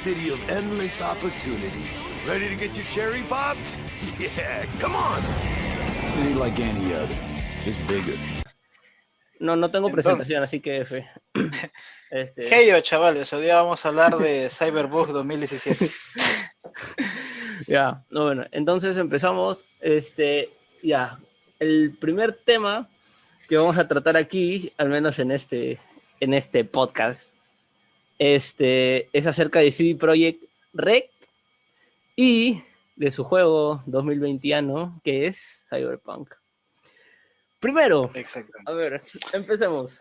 city of endless opportunity. Ready to get your cherry popped? Yeah, come on. City like any other. It's bigger. No tengo presentación, Entonces, así que F. Heyo, chavales, hoy día vamos a hablar de Cyberbug 2017. Ya, no, bueno, entonces empezamos. Ya, el primer tema que vamos a tratar aquí, al menos en este podcast, es acerca de CD Projekt Red y de su juego 2021, que es Cyberpunk. Primero, Exactamente. a ver, empecemos.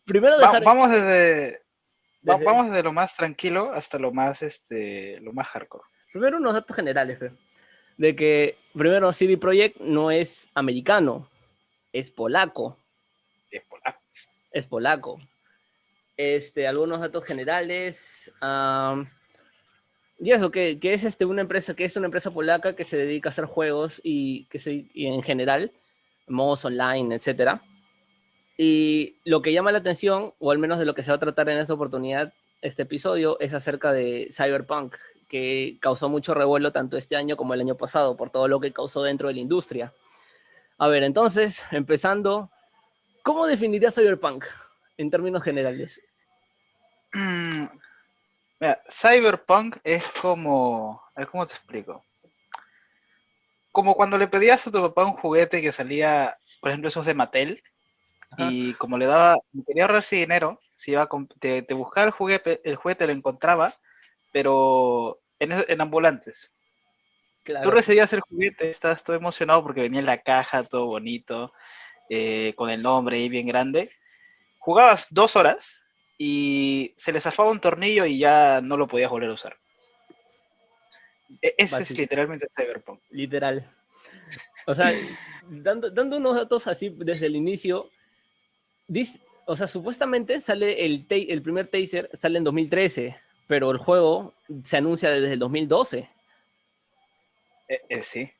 Primero dejar... Vamos desde lo más tranquilo hasta lo más hardcore. Primero unos datos generales, Fe. De que, primero, CD Projekt no es americano, es polaco. Es polaco. Es polaco. Algunos datos generales. Y eso, que es una empresa polaca que se dedica a hacer juegos y en general, modos online, etcétera. Y lo que llama la atención, o al menos de lo que se va a tratar en esta oportunidad, este episodio, es acerca de Cyberpunk, que causó mucho revuelo tanto este año como el año pasado, por todo lo que causó dentro de la industria. A ver, entonces, empezando, ¿cómo definirías Cyberpunk en términos generales? Mira, Cyberpunk es como... ¿Cómo te explico? Como cuando le pedías a tu papá un juguete que salía, por ejemplo, esos de Mattel, Ajá. y como quería ahorrarse dinero, se iba te buscaba el juguete lo encontraba, pero en ambulantes. Claro. Tú recibías el juguete, estabas todo emocionado porque venía en la caja, todo bonito, con el nombre ahí bien grande. Jugabas 2 horas y se le zafaba un tornillo y ya no lo podías volver a usar. Ese es literalmente Cyberpunk. Literal. O sea, dando unos datos así desde el inicio, o sea, supuestamente sale el primer teaser, sale en 2013, pero el juego se anuncia desde el 2012. Sí.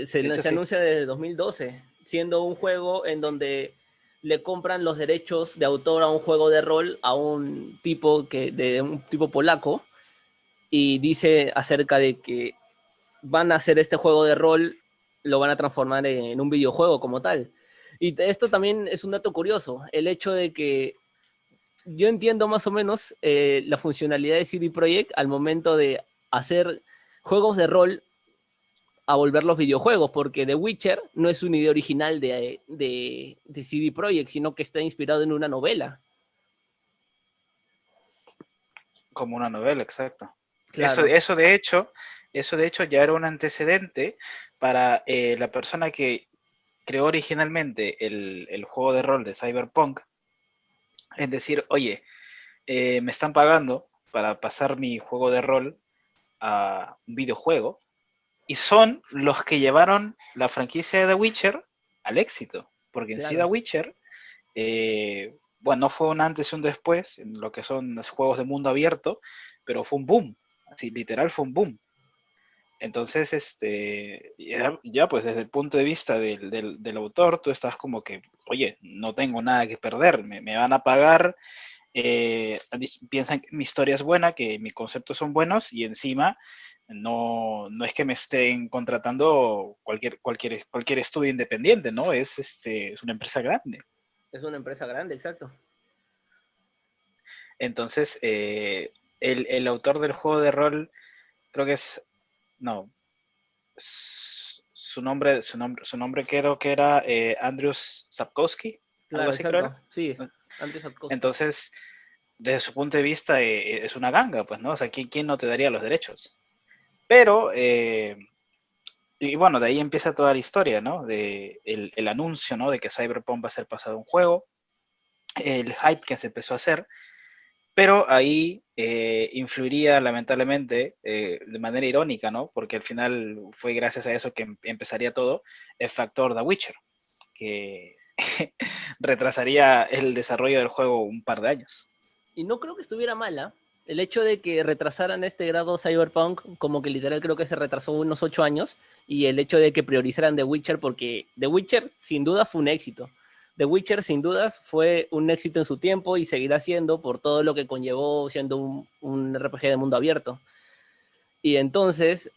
Se anuncia desde 2012, siendo un juego en donde le compran los derechos de autor a un juego de rol a un tipo polaco, y dice acerca de que van a hacer este juego de rol, lo van a transformar en un videojuego como tal. Y esto también es un dato curioso, el hecho de que yo entiendo más o menos la funcionalidad de CD Projekt al momento de hacer juegos de rol a volver los videojuegos, porque The Witcher no es una idea original de CD Projekt, sino que está inspirado en una novela. Como una novela, exacto. Claro. Eso de hecho ya era un antecedente para la persona que creó originalmente el juego de rol de Cyberpunk. Es decir, oye, me están pagando para pasar mi juego de rol a un videojuego, y son los que llevaron la franquicia de The Witcher al éxito, porque en sí The Witcher, bueno, no fue un antes y un después en lo que son los juegos de mundo abierto, pero fue un boom, así literal fue un boom. Entonces, ya pues desde el punto de vista del autor, tú estás como que, oye, no tengo nada que perder, me van a pagar, piensan que mi historia es buena, que mis conceptos son buenos, y encima no es que me estén contratando cualquier estudio independiente, ¿no? Es una empresa grande. Es una empresa grande, exacto. Entonces, el autor del juego de rol, creo que no, su nombre creo que era Andrews Sapkowski, Claro, algo así exacto. creo era. Sí, Andrews Sapkowski. Entonces, desde su punto de vista, es una ganga, pues, ¿no? O sea, ¿quién no te daría los derechos? Pero, y bueno, de ahí empieza toda la historia, ¿no? El anuncio, ¿no? De que Cyberpunk va a ser pasado a un juego, el hype que se empezó a hacer, pero ahí influiría lamentablemente, de manera irónica, ¿no? Porque al final fue gracias a eso que empezaría todo, el factor The Witcher, que retrasaría el desarrollo del juego un par de años. Y no creo que estuviera mala. El hecho de que retrasaran este grado Cyberpunk, como que literal creo que se retrasó unos 8 años, y el hecho de que priorizaran The Witcher, porque The Witcher sin duda fue un éxito. The Witcher sin dudas fue un éxito en su tiempo y seguirá siendo por todo lo que conllevó siendo un RPG de mundo abierto. Y entonces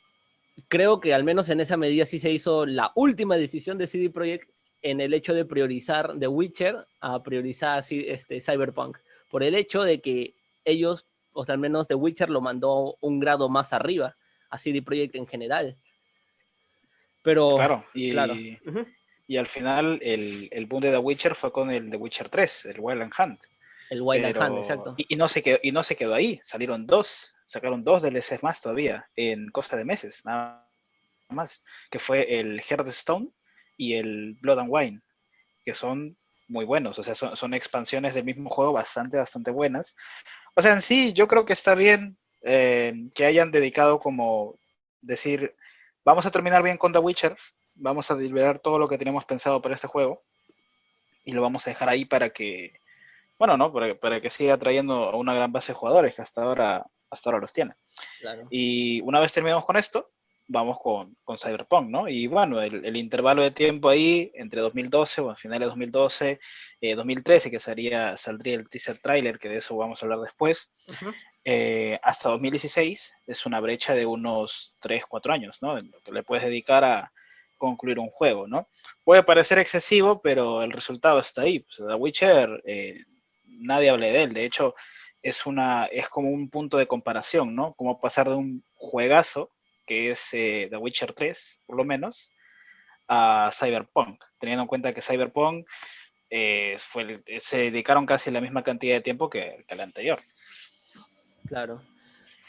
creo que al menos en esa medida sí se hizo la última decisión de CD Projekt en el hecho de priorizar The Witcher a priorizar Cyberpunk, por el hecho de que ellos, o sea, al menos The Witcher lo mandó un grado más arriba a CD Projekt en general. Pero, Claro, claro. Y al final el boom de The Witcher fue con el The Witcher 3, el Wild and Hunt. El Wild and Hunt, exacto. Y no se quedó ahí, sacaron dos DLCs más todavía, en cosa de meses, nada más, que fue el Hearthstone y el Blood and Wine, que son muy buenos, o sea, son expansiones del mismo juego bastante buenas. O sea, en sí, yo creo que está bien que hayan dedicado como decir, vamos a terminar bien con The Witcher, vamos a liberar todo lo que tenemos pensado para este juego y lo vamos a dejar ahí para que, bueno, ¿no? Para que siga trayendo a una gran base de jugadores que hasta ahora los tiene. Claro. Y una vez terminemos con esto, vamos con Cyberpunk, ¿no? Y bueno, el intervalo de tiempo ahí, entre 2012, o a finales de 2012, 2013, que saldría el teaser trailer, que de eso vamos a hablar después, hasta 2016, es una brecha de unos 3, 4 años, ¿no? En lo que le puedes dedicar a concluir un juego, ¿no? Puede parecer excesivo, pero el resultado está ahí. Pues, The Witcher, nadie habla de él, de hecho, es como un punto de comparación, ¿no? Como pasar de un juegazo que es The Witcher 3, por lo menos, a Cyberpunk, teniendo en cuenta que Cyberpunk se dedicaron casi la misma cantidad de tiempo que el anterior. Claro.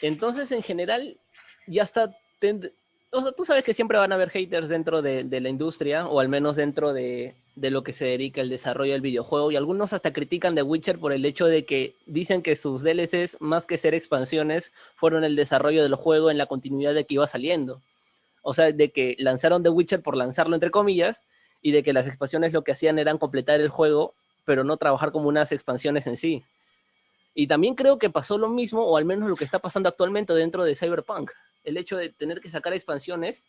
Entonces, en general, ya está... O sea, tú sabes que siempre van a haber haters dentro de la industria, o al menos dentro de lo que se dedica el desarrollo del videojuego, y algunos hasta critican The Witcher por el hecho de que dicen que sus DLCs, más que ser expansiones, fueron el desarrollo del juego en la continuidad de que iba saliendo. O sea, de que lanzaron The Witcher por lanzarlo, entre comillas, y de que las expansiones lo que hacían eran completar el juego, pero no trabajar como unas expansiones en sí. Y también creo que pasó lo mismo, o al menos lo que está pasando actualmente dentro de Cyberpunk. El hecho de tener que sacar expansiones,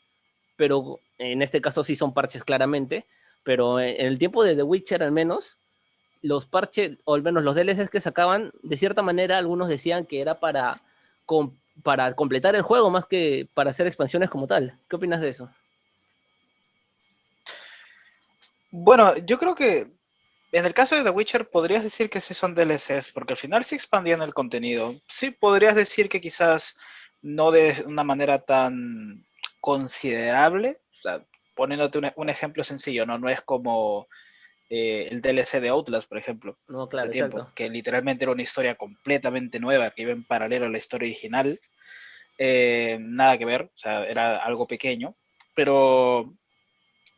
pero en este caso sí son parches claramente, pero en el tiempo de The Witcher al menos, los parches, o al menos los DLCs que sacaban, de cierta manera algunos decían que era para completar el juego más que para hacer expansiones como tal. ¿Qué opinas de eso? Bueno, yo creo que en el caso de The Witcher podrías decir que sí son DLCs, porque al final sí expandían el contenido. Sí podrías decir que quizás no de una manera tan considerable, o sea, poniéndote un ejemplo sencillo, no es como el DLC de Outlast, por ejemplo, No, claro, hace tiempo, exacto. que literalmente era una historia completamente nueva, que iba en paralelo a la historia original. Nada que ver, o sea, era algo pequeño, pero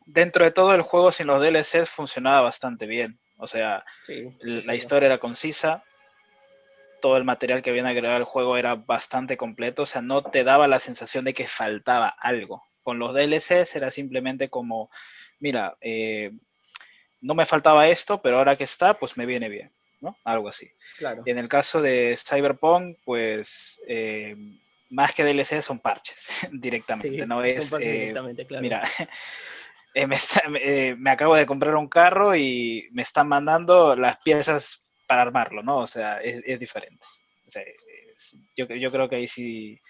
dentro de todo el juego sin los DLCs funcionaba bastante bien. O sea, Sí, la historia era concisa, todo el material que habían agregado al juego era bastante completo, o sea, no te daba la sensación de que faltaba algo. Con los DLCs era simplemente como, mira, no me faltaba esto, pero ahora que está, pues me viene bien, ¿no? Algo así. claro. En el caso de Cyberpunk, pues más que DLC son parches directamente, Sí, no son es, parches directamente, claro. mira, me acabo de comprar un carro y me están mandando las piezas para armarlo, ¿no? O sea, es diferente. O sea, yo creo que ahí sí,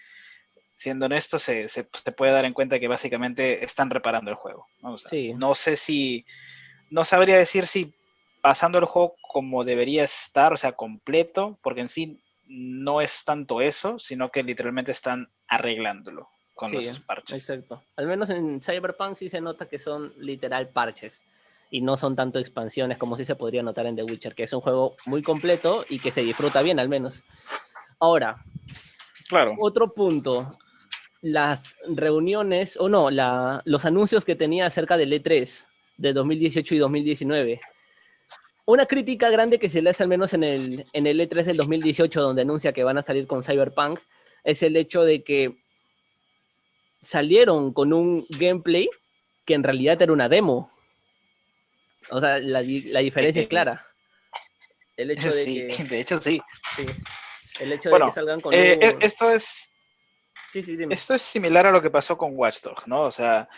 siendo honesto, se puede dar en cuenta que básicamente están reparando el juego, ¿no? O sea, Sí, no sabría decir si pasando el juego como debería estar, o sea, completo, porque en sí no es tanto eso, sino que literalmente están arreglándolo con sí, los parches. exacto. Al menos en Cyberpunk sí se nota que son literal parches y no son tanto expansiones como sí se podría notar en The Witcher, que es un juego muy completo y que se disfruta bien al menos. Ahora, Claro. otro punto, las reuniones, o no, los anuncios que tenía acerca del E3 de 2018 y 2019. Una crítica grande que se le hace al menos en el E3 del 2018, donde anuncia que van a salir con Cyberpunk, es el hecho de que salieron con un gameplay que en realidad era una demo. O sea, la diferencia es clara. El hecho de Sí, que... de hecho sí. Sí. El hecho de que Bueno, salgan con un... esto es Sí, dime. similar a lo que pasó con Watch Dogs, ¿no? O sea,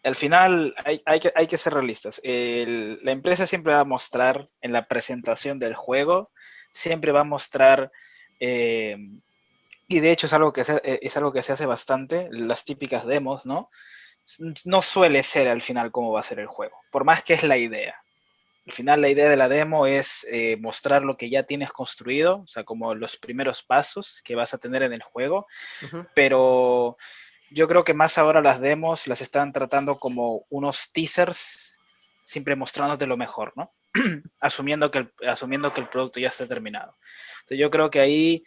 al final hay que ser realistas. La empresa siempre va a mostrar en la presentación del juego, siempre va a mostrar, y de hecho es algo que se hace bastante, las típicas demos, ¿no? No suele ser al final cómo va a ser el juego, por más que es la idea. Al final la idea de la demo es mostrar lo que ya tienes construido, o sea, como los primeros pasos que vas a tener en el juego, pero yo creo que más ahora las demos las están tratando como unos teasers, siempre mostrándote lo mejor, ¿no? asumiendo que el producto ya está terminado. Entonces yo creo que ahí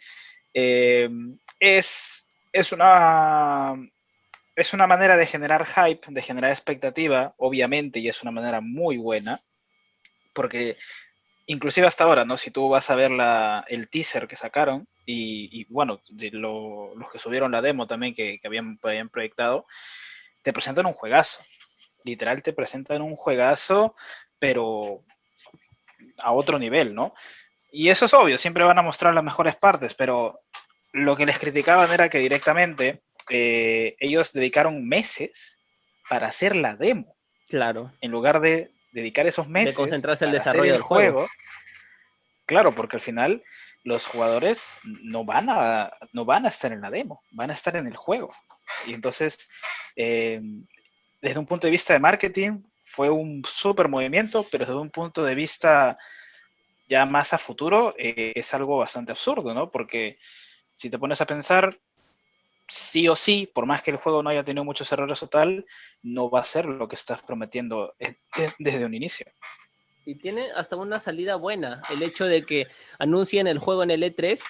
es una manera de generar hype, de generar expectativa, obviamente, y es una manera muy buena, porque inclusive hasta ahora, ¿no? Si tú vas a ver el teaser que sacaron, y bueno, los que subieron la demo también que habían proyectado, te presentan un juegazo. Literal te presentan un juegazo, pero a otro nivel, ¿no? Y eso es obvio, siempre van a mostrar las mejores partes, pero lo que les criticaban era que directamente ellos dedicaron meses para hacer la demo. Claro. En lugar de dedicar esos De meses concentrarse en el para hacer desarrollo el del juego. Claro, porque al final los jugadores no van a estar en la demo, van a estar en el juego. Y entonces, desde un punto de vista de marketing, fue un súper movimiento, pero desde un punto de vista ya más a futuro, es algo bastante absurdo, ¿no? Porque si te pones a pensar, sí o sí, por más que el juego no haya tenido muchos errores o tal, no va a ser lo que estás prometiendo desde un inicio. Y tiene hasta una salida buena. El hecho de que anuncien el juego en el E3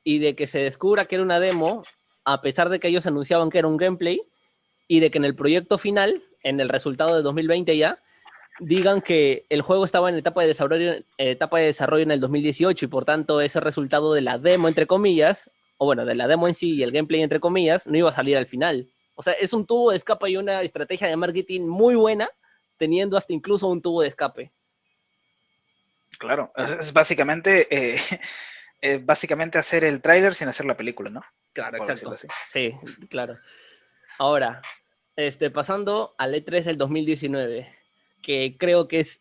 y de que se descubra que era una demo, a pesar de que ellos anunciaban que era un gameplay, y de que en el proyecto final, en el resultado de 2020 ya, digan que el juego estaba en etapa de desarrollo en el 2018 y por tanto ese resultado de la demo, entre comillas, o bueno, de la demo en sí y el gameplay, entre comillas, no iba a salir al final. O sea, es un tubo de escape y una estrategia de marketing muy buena, teniendo hasta incluso un tubo de escape. Claro, es básicamente, básicamente hacer el tráiler sin hacer la película, ¿no? Claro, Por exacto. decirlo así. Sí, claro. Ahora, pasando al E3 del 2019, que creo que es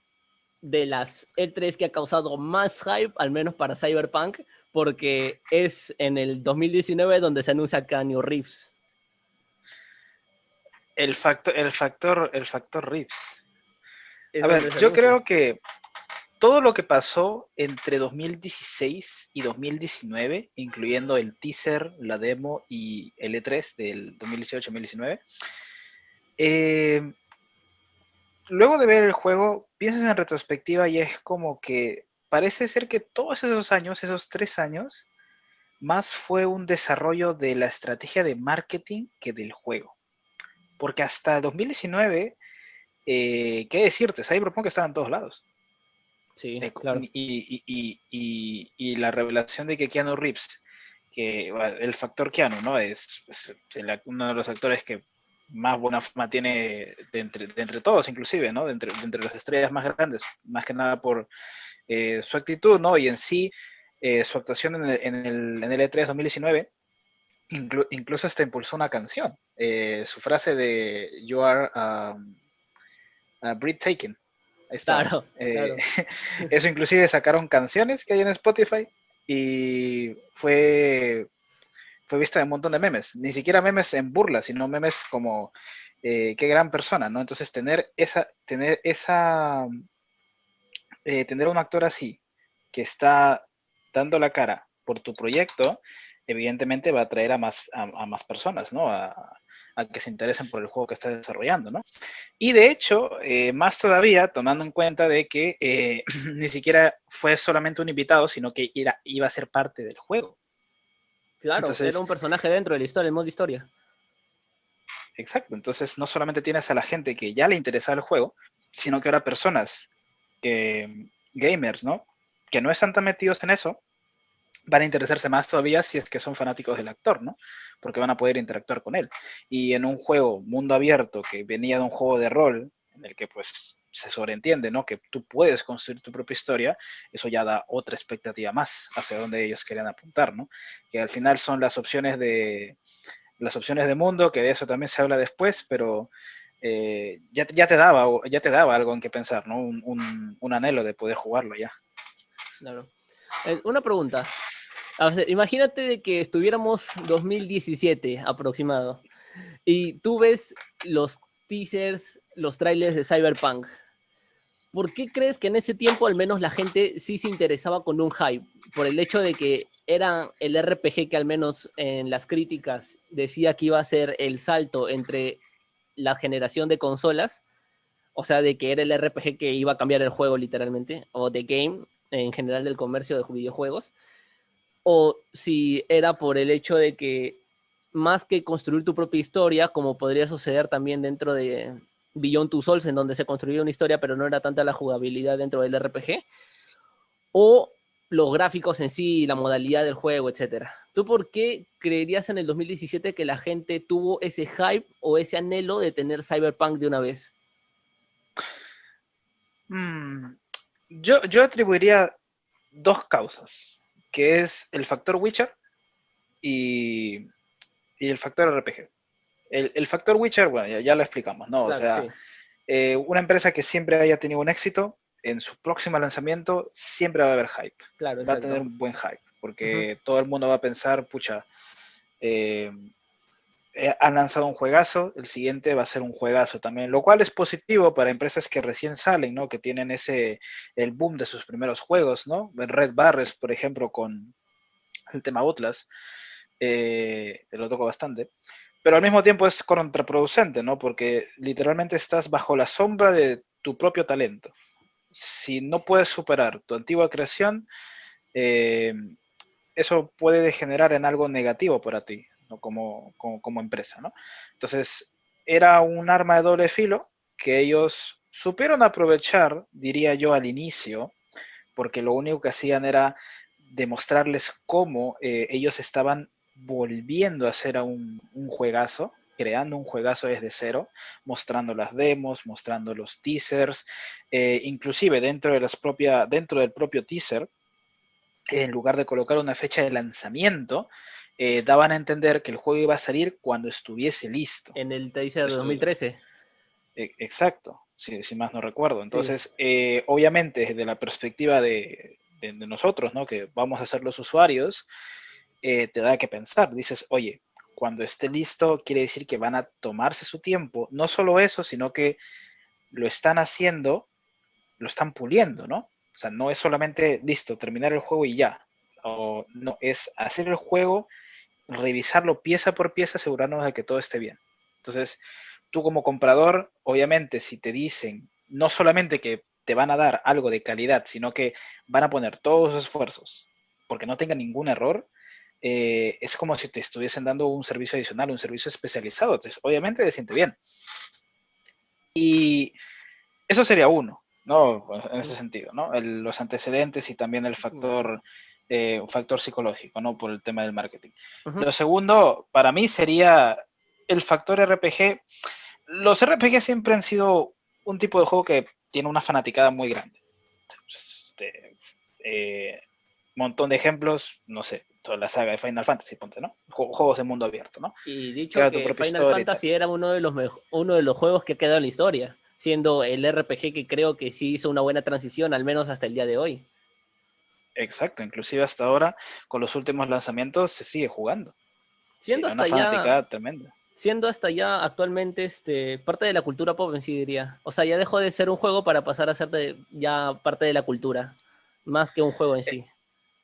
de las E3 que ha causado más hype, al menos para Cyberpunk, porque es en el 2019 donde se anuncia Keanu Reeves. El factor Rips. Es A ver, donde se yo anuncia. creo que todo lo que pasó entre 2016 y 2019, incluyendo el teaser, la demo y el E3 del 2018-2019, luego de ver el juego, piensas en retrospectiva y es como que parece ser que todos esos años, esos 3 años, más fue un desarrollo de la estrategia de marketing que del juego. Porque hasta 2019, ¿qué decirte? Cyberpunk estaba en todos lados. Sí, claro. Y la revelación de que Keanu Reeves, que el factor Keanu, ¿no? Es uno de los actores que más buena fama tiene de entre todos, inclusive, ¿no? De entre las estrellas más grandes, más que nada por su actitud, ¿no? Y en sí, su actuación en el E3 2019, incluso hasta impulsó una canción. Su frase de You are breathtaking. Ahí está. Claro, claro. Eso inclusive sacaron canciones que hay en Spotify y fue vista en un montón de memes. Ni siquiera memes en burla, sino memes como qué gran persona, ¿no? Entonces tener un actor así que está dando la cara por tu proyecto, evidentemente va a atraer a más personas, ¿no? A que se interesen por el juego que estás desarrollando, ¿no? Y de hecho, más todavía, tomando en cuenta de que ni siquiera fue solamente un invitado, sino que iba a ser parte del juego. Claro, era Entonces, un personaje dentro de la historia, el modo historia. exacto, entonces no solamente tienes a la gente que ya le interesa el juego, sino que ahora personas, gamers, ¿no? Que no están tan metidos en eso, van a interesarse más todavía si es que son fanáticos del actor, ¿no? Porque van a poder interactuar con él. Y en un juego mundo abierto que venía de un juego de rol, en el que pues se sobreentiende, ¿no? Que tú puedes construir tu propia historia, eso ya da otra expectativa más hacia donde ellos querían apuntar, ¿no? Que al final son las opciones de mundo, que de eso también se habla después, pero ya te daba algo en que pensar, ¿no? Un anhelo de poder jugarlo ya. Claro. Una pregunta. A ver, imagínate de que estuviéramos 2017 aproximado y tú ves los teasers, los trailers de Cyberpunk. ¿Por qué crees que en ese tiempo al menos la gente sí se interesaba con un hype? Por el hecho de que era el RPG que al menos en las críticas decía que iba a ser el salto entre la generación de consolas, o sea, de que era el RPG que iba a cambiar el juego literalmente, o The Game en general del comercio de videojuegos, o si era por el hecho de que más que construir tu propia historia, como podría suceder también dentro de Beyond Two Souls, en donde se construía una historia, pero no era tanta la jugabilidad dentro del RPG, o los gráficos en sí, la modalidad del juego, etcétera. ¿Tú por qué creerías en el 2017 que la gente tuvo ese hype o ese anhelo de tener Cyberpunk de una vez? Yo atribuiría dos causas, que es el factor Witcher y el factor RPG. El factor Witcher, bueno, ya lo explicamos, ¿no? Claro, O sea, sí, una empresa que siempre haya tenido un éxito, en su próximo lanzamiento siempre va a haber hype. claro, Va a tener exacto. un buen hype, Ujú. porque todo el mundo va a pensar, pucha, eh, han lanzado un juegazo, el siguiente va a ser un juegazo también, lo cual es positivo para empresas que recién salen, ¿no? Que tienen el boom de sus primeros juegos, ¿no? Red Barres, por ejemplo, con el tema Outlast, lo toco bastante, pero al mismo tiempo es contraproducente, ¿no? Porque literalmente estás bajo la sombra de tu propio talento. Si no puedes superar tu antigua creación, eh, eso puede degenerar en algo negativo para ti, ¿no? Como empresa, ¿no? Entonces, era un arma de doble filo que ellos supieron aprovechar, diría yo, al inicio, porque lo único que hacían era demostrarles cómo ellos estaban volviendo a hacer un juegazo, creando un juegazo desde cero, mostrando las demos, mostrando los teasers, inclusive dentro del propio teaser, en lugar de colocar una fecha de lanzamiento, daban a entender que el juego iba a salir cuando estuviese listo. En el teaser de Eso, 2013. exacto, si más no recuerdo. Sí. Entonces, obviamente, desde la perspectiva de nosotros, ¿no? Que vamos a ser los usuarios, te da que pensar. Dices, oye, cuando esté listo, quiere decir que van a tomarse su tiempo. No solo eso, sino que lo están haciendo, lo están puliendo, ¿no? O sea, no es solamente listo, terminar el juego y ya. O no, es hacer el juego, revisarlo pieza por pieza, asegurarnos de que todo esté bien. Entonces, tú como comprador, obviamente, si te dicen no solamente que te van a dar algo de calidad, sino que van a poner todos los esfuerzos porque no tenga ningún error, es como si te estuviesen dando un servicio adicional, un servicio especializado. Entonces, obviamente, te siente bien. Y eso sería uno, ¿no? En ese sentido, ¿no? Los antecedentes y también el factor, un factor psicológico, ¿no? Por el tema del marketing. Ujú. Lo segundo, para mí, sería el factor RPG. Los RPG siempre han sido un tipo de juego que tiene una fanaticada muy grande. Este, montón de ejemplos, no sé, toda la saga de Final Fantasy, ponte, ¿no? Juegos de mundo abierto, ¿no? Y dicho Crea tu que propia Final historia y tal. Fantasy era uno de los juegos que quedó en la historia, siendo el RPG que creo que sí hizo una buena transición, al menos hasta el día de hoy. Exacto, inclusive hasta ahora, con los últimos lanzamientos, se sigue jugando. Siendo Tiene una hasta ya, fanaticada tremenda. siendo hasta ya actualmente parte de la cultura pop en sí diría. O sea, ya dejó de ser un juego para pasar a ser ya parte de la cultura, más que un juego en sí.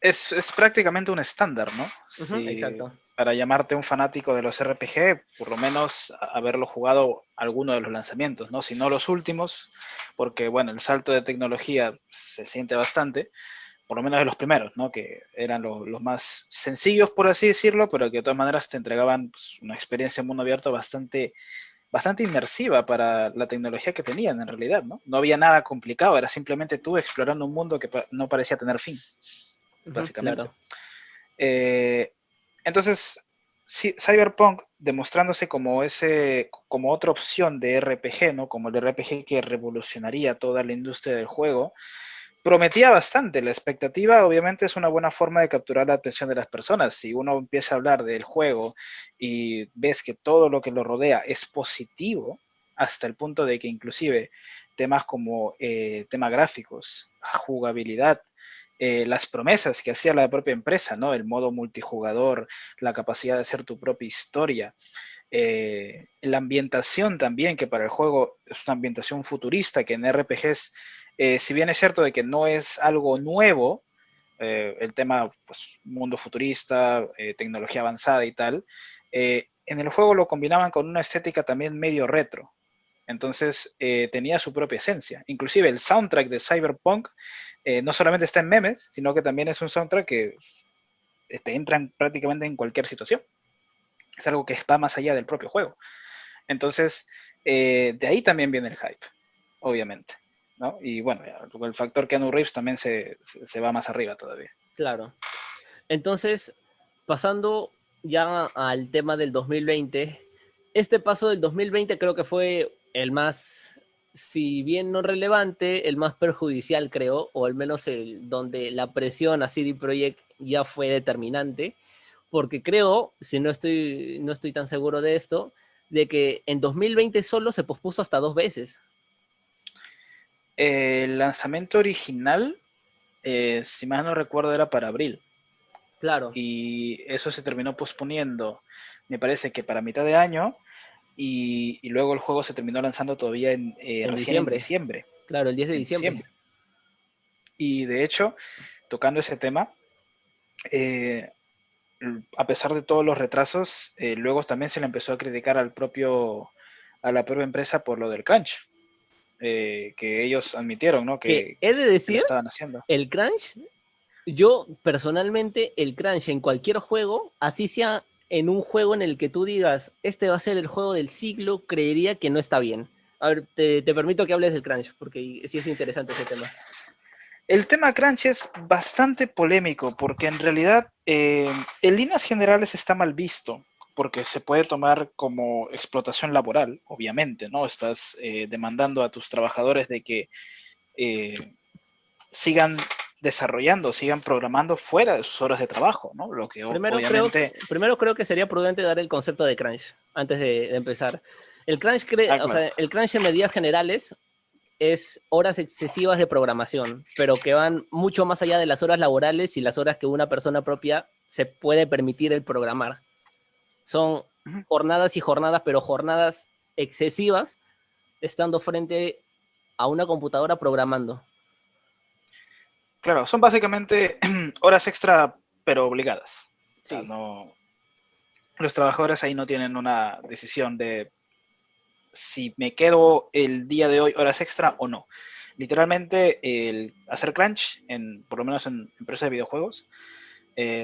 Es prácticamente un estándar, ¿no? Ujú, Si exacto. para llamarte un fanático de los RPG, por lo menos haberlo jugado alguno de los lanzamientos, ¿no? Si no los últimos, porque bueno, el salto de tecnología se siente bastante, por lo menos de los primeros, ¿no? Que eran los más sencillos, por así decirlo, pero que de todas maneras te entregaban pues, una experiencia en mundo abierto bastante inmersiva para la tecnología que tenían en realidad, ¿no? No había nada complicado, era simplemente tú explorando un mundo que no parecía tener fin, Ujú, básicamente. claro. Eh, entonces, sí, Cyberpunk demostrándose como otra opción de RPG, ¿no? Como el RPG que revolucionaría toda la industria del juego, prometía bastante. La expectativa, obviamente, es una buena forma de capturar la atención de las personas. Si uno empieza a hablar del juego y ves que todo lo que lo rodea es positivo, hasta el punto de que inclusive temas como temas gráficos, jugabilidad, las promesas que hacía la propia empresa, ¿no? El modo multijugador, la capacidad de hacer tu propia historia, la ambientación también, que para el juego es una ambientación futurista, que en RPGs, si bien es cierto de que no es algo nuevo, el tema, pues, mundo futurista, tecnología avanzada y tal, en el juego lo combinaban con una estética también medio retro. Entonces tenía su propia esencia. Inclusive el soundtrack de Cyberpunk no solamente está en memes, sino que también es un soundtrack que te entra prácticamente en cualquier situación. Es algo que va más allá del propio juego. Entonces, de ahí también viene el hype, obviamente, ¿no? Y bueno, el factor Keanu Reeves también se va más arriba todavía. Claro. Entonces, pasando ya al tema del 2020, este paso del 2020 creo que fue el más, si bien no relevante, el más perjudicial, creo, o al menos el donde la presión a CD Projekt ya fue determinante, porque creo, si no estoy tan seguro de esto, de que en 2020 solo se pospuso hasta 2 veces. El lanzamiento original, si más no recuerdo, era para abril. Claro, Y eso se terminó posponiendo, me parece que para mitad de año, y luego el juego se terminó lanzando todavía en recién en diciembre. diciembre. Claro, el 10 de En diciembre. diciembre. Y de hecho, tocando ese tema, eh, a pesar de todos los retrasos, luego también se le empezó a criticar a la propia empresa por lo del crunch, que ellos admitieron, ¿no? Que Que he de lo decir, estaban haciendo. el crunch, yo personalmente, el crunch en cualquier juego, así sea en un juego en el que tú digas, este va a ser el juego del siglo, creería que no está bien. A ver, te permito que hables del crunch, porque sí es interesante ese tema. El tema crunch es bastante polémico porque en realidad en líneas generales está mal visto porque se puede tomar como explotación laboral, obviamente, ¿no? Estás demandando a tus trabajadores de que eh, sigan desarrollando, sigan programando fuera de sus horas de trabajo, ¿no? Lo que obviamente... Primero creo que sería prudente dar el concepto de crunch antes de empezar. Ah, O claro. sea, el crunch en medidas generales es horas excesivas de programación, pero que van mucho más allá de las horas laborales y las horas que una persona propia se puede permitir el programar. Son Ujú. jornadas y jornadas, pero jornadas excesivas, estando frente a una computadora programando. Claro, son básicamente horas extra, pero obligadas. O sea, Sí, no, los trabajadores ahí no tienen una decisión de si me quedo el día de hoy horas extra o no. Literalmente, el hacer crunch, por lo menos en empresas de videojuegos,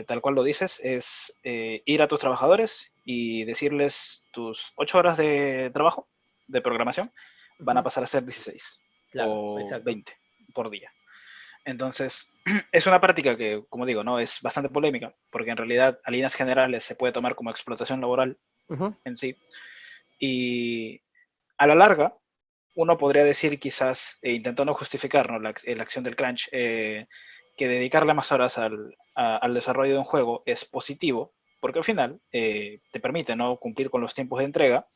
tal cual lo dices, es ir a tus trabajadores y decirles tus 8 horas de trabajo, de programación, van a uh-huh. pasar a ser 16 Claro, o exacto. 20 por día. Entonces, es una práctica que, como digo, no es bastante polémica, porque en realidad a líneas generales se puede tomar como explotación laboral Uh-huh. en sí. Y a la larga, uno podría decir quizás, intentando justificar, ¿no? la acción del crunch, que dedicarle más horas al desarrollo de un juego es positivo, porque al final te permite, ¿no? Cumplir con los tiempos de entrega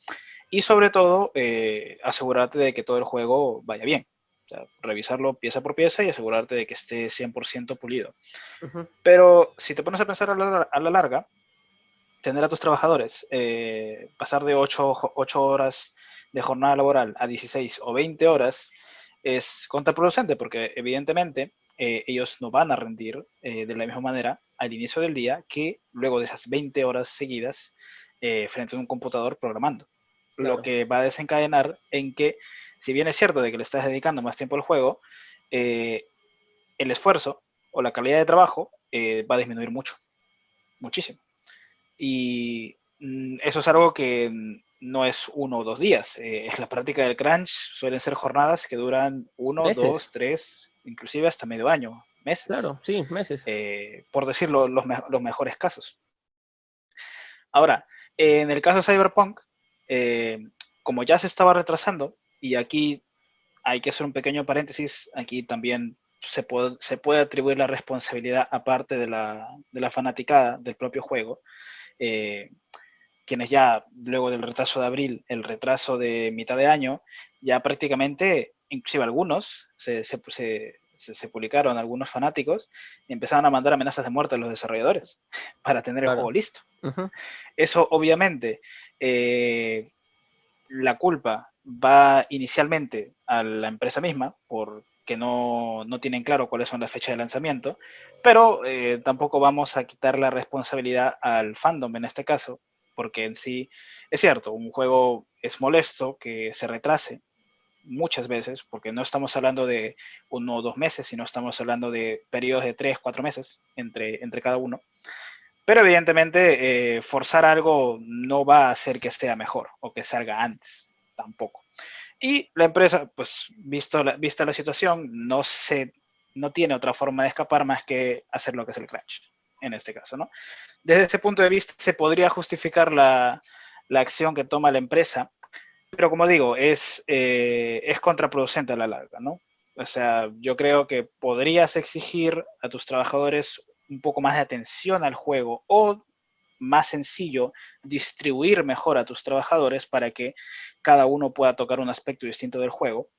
y sobre todo asegurarte de que todo el juego vaya bien. O sea, revisarlo pieza por pieza y asegurarte de que esté 100% pulido. Uh-huh. Pero si te pones a pensar a la larga, tener a tus trabajadores, pasar de 8 horas de jornada laboral a 16 o 20 horas es contraproducente porque evidentemente ellos no van a rendir de la misma manera al inicio del día que luego de esas 20 horas seguidas frente a un computador programando. Lo Claro, que va a desencadenar en que, si bien es cierto de que le estás dedicando más tiempo al juego, eh, el esfuerzo o la calidad de trabajo va a disminuir mucho, muchísimo. Y eso es algo que no es 1 o 2 días. Es la práctica del crunch, suelen ser jornadas que duran 1, 2, meses. 3, inclusive hasta medio año, meses, Claro, sí, meses. por decirlo los mejores casos. Ahora, en el caso de Cyberpunk, eh, como ya se estaba retrasando, y aquí hay que hacer un pequeño paréntesis, aquí también se puede atribuir la responsabilidad aparte de la fanaticada del propio juego. Eh, quienes ya luego del retraso de abril, el retraso de mitad de año, ya prácticamente, inclusive algunos, se publicaron algunos fanáticos y empezaron a mandar amenazas de muerte a los desarrolladores para tener el juego Claro. listo. Ujú. Eso obviamente, la culpa va inicialmente a la empresa misma porque no tienen claro cuáles son las fechas de lanzamiento, pero tampoco vamos a quitar la responsabilidad al fandom en este caso, porque en sí es cierto, un juego es molesto que se retrase muchas veces, porque no estamos hablando de 1 o 2 meses, sino estamos hablando de periodos de 3, 4 meses entre cada uno. Pero evidentemente forzar algo no va a hacer que sea mejor o que salga antes, tampoco. Y la empresa, pues vista la situación, no tiene otra forma de escapar más que hacer lo que es el crunch, en este caso, ¿no? Desde ese punto de vista se podría justificar la acción que toma la empresa, pero como digo, es contraproducente a la larga, ¿no? O sea, yo creo que podrías exigir a tus trabajadores un poco más de atención al juego o más sencillo distribuir mejor a tus trabajadores para que cada uno pueda tocar un aspecto distinto del juego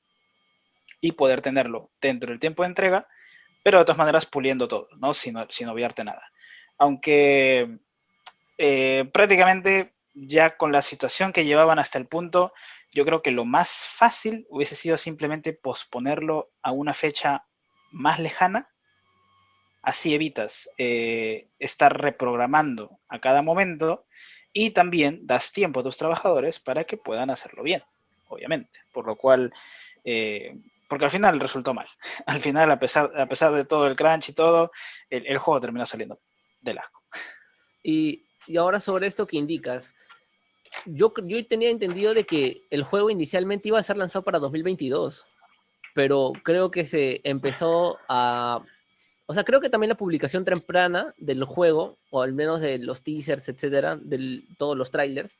y poder tenerlo dentro del tiempo de entrega, pero de todas maneras puliendo todo, ¿no? Sin obviarte nada. Aunque prácticamente ya con la situación que llevaban hasta el punto, yo creo que lo más fácil hubiese sido simplemente posponerlo a una fecha más lejana. Así evitas estar reprogramando a cada momento y también das tiempo a tus trabajadores para que puedan hacerlo bien, obviamente. Por lo cual, porque al final resultó mal. Al final, a pesar de todo el crunch y todo, el juego terminó saliendo del asco. Y ahora sobre esto que indicas, yo tenía entendido de que el juego inicialmente iba a ser lanzado para 2022, pero creo que se empezó a... O sea, creo que también la publicación temprana del juego, o al menos de los teasers, etcétera, de todos los trailers,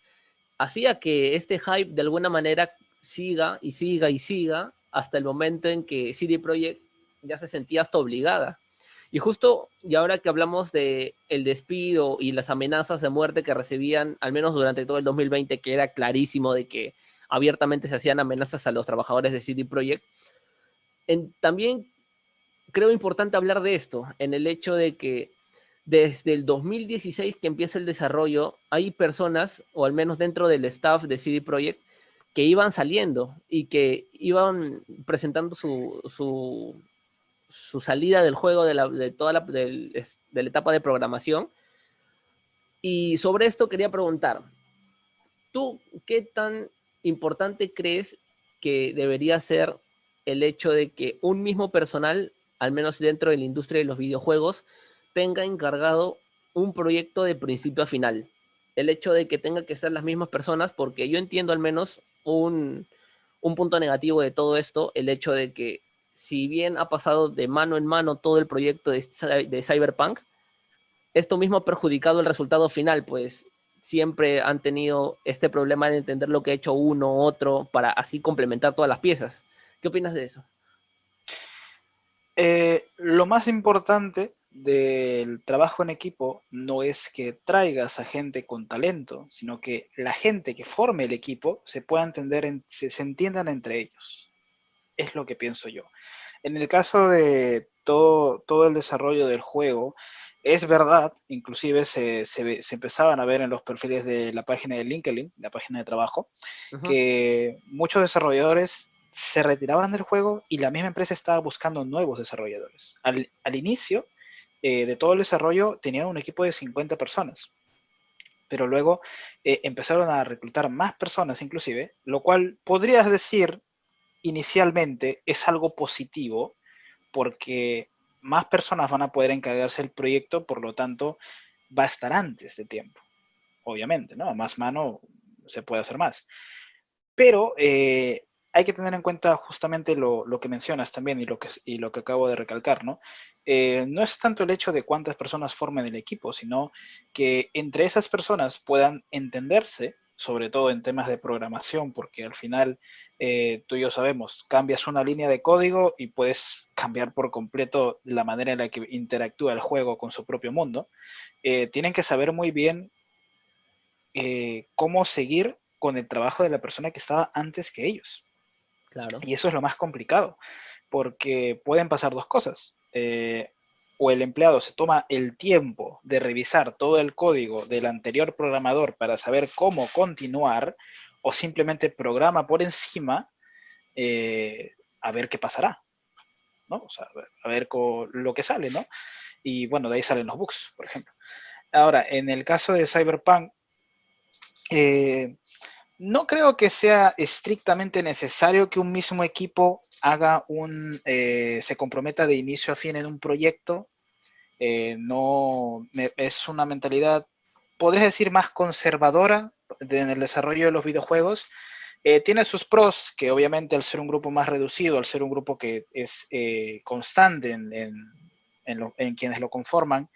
hacía que este hype de alguna manera siga y siga y siga hasta el momento en que CD Projekt ya se sentía hasta obligada. Y justo, y ahora que hablamos de el despido y las amenazas de muerte que recibían, al menos durante todo el 2020, que era clarísimo de que abiertamente se hacían amenazas a los trabajadores de CD Projekt, también creo importante hablar de esto, en el hecho de que desde el 2016 que empieza el desarrollo, hay personas, o al menos dentro del staff de CD Projekt, que iban saliendo y que iban presentando su salida del juego de la etapa de programación. Y sobre esto quería preguntar, ¿tú qué tan importante crees que debería ser el hecho de que un mismo personal, al menos dentro de la industria de los videojuegos, tenga encargado un proyecto de principio a final? El hecho de que tengan que ser las mismas personas, porque yo entiendo al menos un punto negativo de todo esto, el hecho de que si bien ha pasado de mano en mano todo el proyecto de Cyberpunk, esto mismo ha perjudicado el resultado final, pues siempre han tenido este problema de entender lo que ha hecho uno u otro para así complementar todas las piezas. ¿Qué opinas de eso? Lo más importante del trabajo en equipo no es que traigas a gente con talento, sino que la gente que forme el equipo se pueda entender, se entiendan entre ellos. Es lo que pienso yo. En el caso de todo el desarrollo del juego, es verdad, inclusive se empezaban a ver en los perfiles de la página de LinkedIn, la página de trabajo, Ujú. que muchos desarrolladores se retiraban del juego y la misma empresa estaba buscando nuevos desarrolladores. Al inicio de todo el desarrollo tenían un equipo de 50 personas, pero luego empezaron a reclutar más personas inclusive, lo cual podrías decir inicialmente es algo positivo porque más personas van a poder encargarse del proyecto, por lo tanto va a estar antes de tiempo, obviamente, ¿no? A más mano se puede hacer más. Pero hay que tener en cuenta justamente lo que mencionas también y lo que acabo de recalcar, ¿no? No es tanto el hecho de cuántas personas formen el equipo, sino que entre esas personas puedan entenderse, sobre todo en temas de programación, porque al final, tú y yo sabemos, cambias una línea de código y puedes cambiar por completo la manera en la que interactúa el juego con su propio mundo. Tienen que saber muy bien cómo seguir con el trabajo de la persona que estaba antes que ellos. Claro. Y eso es lo más complicado, porque pueden pasar dos cosas. O el empleado se toma el tiempo de revisar todo el código del anterior programador para saber cómo continuar, o simplemente programa por encima a ver qué pasará, ¿no? O sea, a ver lo que sale, ¿no? Y bueno, de ahí salen los bugs, por ejemplo. Ahora, en el caso de Cyberpunk, no creo que sea estrictamente necesario que un mismo equipo se comprometa de inicio a fin en un proyecto. No es una mentalidad, podrías decir, más conservadora en el desarrollo de los videojuegos. Tiene sus pros, que obviamente al ser un grupo más reducido, al ser un grupo que es constante en quienes lo conforman,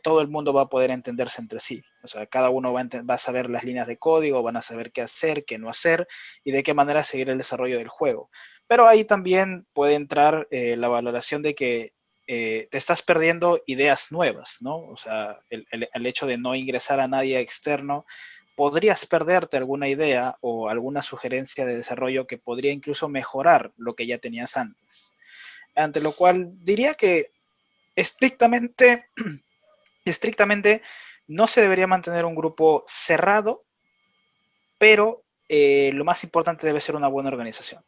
todo el mundo va a poder entenderse entre sí. O sea, cada uno va a saber las líneas de código, van a saber qué hacer, qué no hacer y de qué manera seguir el desarrollo del juego. Pero ahí también puede entrar la valoración de que te estás perdiendo ideas nuevas, ¿no? O sea, el hecho de no ingresar a nadie externo, podrías perderte alguna idea o alguna sugerencia de desarrollo que podría incluso mejorar lo que ya tenías antes. Ante lo cual diría que estrictamente, estrictamente no se debería mantener un grupo cerrado, pero lo más importante debe ser una buena organización.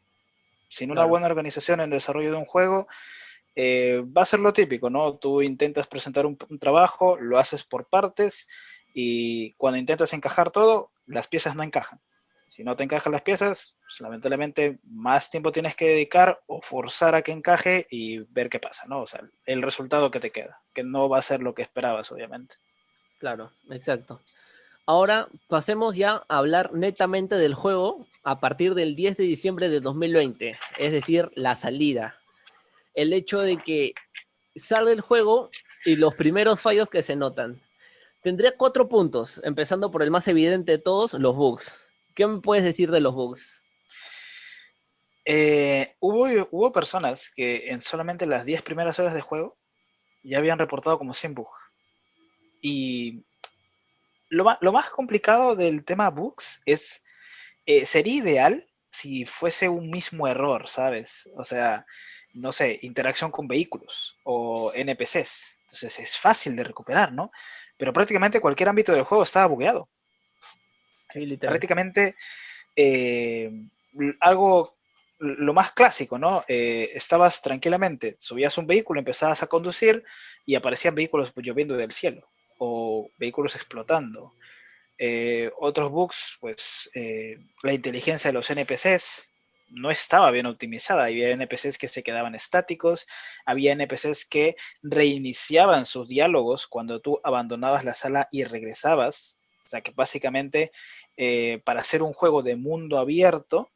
Sin una Claro. buena organización en el desarrollo de un juego, va a ser lo típico, ¿no? Tú intentas presentar un trabajo, lo haces por partes y cuando intentas encajar todo, las piezas no encajan. Si no te encajan las piezas, pues, lamentablemente más tiempo tienes que dedicar o forzar a que encaje y ver qué pasa, ¿no? O sea, el resultado que te queda, que no va a ser lo que esperabas, obviamente. Claro, exacto. Ahora pasemos ya a hablar netamente del juego a partir del 10 de diciembre de 2020, es decir, la salida. El hecho de que sale el juego y los primeros fallos que se notan. Tendría 4 puntos, empezando por el más evidente de todos, los bugs. ¿Qué me puedes decir de los bugs? Hubo personas que en solamente las 10 primeras horas de juego ya habían reportado como 100 bugs. Y lo más complicado del tema bugs es, sería ideal si fuese un mismo error, ¿sabes? O sea, no sé, interacción con vehículos o NPCs. Entonces es fácil de recuperar, ¿no? Pero prácticamente cualquier ámbito del juego estaba bugueado. Sí, literal. Prácticamente eh, algo, lo más clásico, ¿no? Estabas tranquilamente, subías un vehículo, empezabas a conducir y aparecían vehículos lloviendo del cielo o vehículos explotando. Otros bugs, pues la inteligencia de los NPCs no estaba bien optimizada. Había NPCs que se quedaban estáticos, había NPCs que reiniciaban sus diálogos cuando tú abandonabas la sala y regresabas. O sea que básicamente para hacer un juego de mundo abierto,